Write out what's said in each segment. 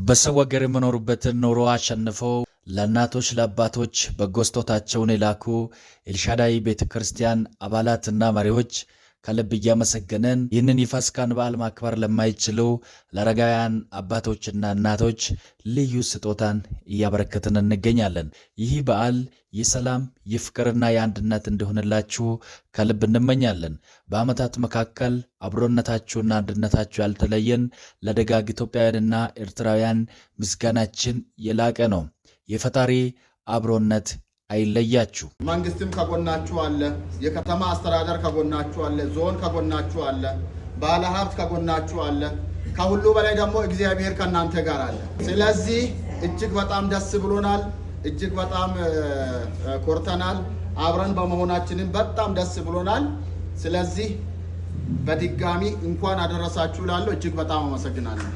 በሰው ሀገር የመኖሩበትን ኑሮ አሸንፈው ለእናቶች ለአባቶች በጎ ስጦታቸውን የላኩ ኤልሻዳይ ቤተክርስቲያን አባላትና መሪዎች ከልብ እያመሰገንን ይህንን የፋሲካን በዓል ማክበር ለማይችሉ ለአረጋውያን አባቶችና እናቶች ልዩ ስጦታን እያበረከትን እንገኛለን። ይህ በዓል የሰላም የፍቅርና የአንድነት እንዲሆንላችሁ ከልብ እንመኛለን። በዓመታት መካከል አብሮነታችሁና አንድነታችሁ ያልተለየን ለደጋግ ኢትዮጵያውያንና ኤርትራውያን ምስጋናችን የላቀ ነው። የፈጣሪ አብሮነት አይለያችሁ። መንግስትም ከጎናችሁ አለ፣ የከተማ አስተዳደር ከጎናችሁ አለ፣ ዞን ከጎናችሁ አለ፣ ባለሀብት ከጎናችሁ አለ። ከሁሉ በላይ ደግሞ እግዚአብሔር ከናንተ ጋር አለ። ስለዚህ እጅግ በጣም ደስ ብሎናል፣ እጅግ በጣም ኮርተናል። አብረን በመሆናችንም በጣም ደስ ብሎናል። ስለዚህ በድጋሚ እንኳን አደረሳችሁ ላለው እጅግ በጣም አመሰግናለሁ።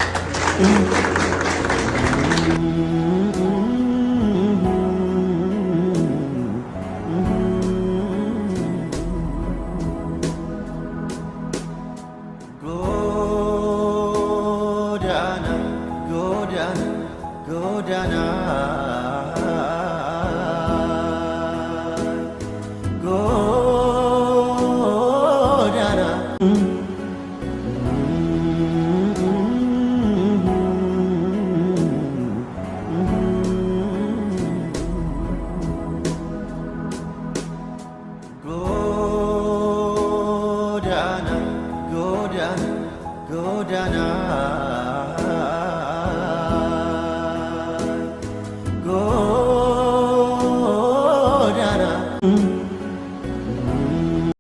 Godana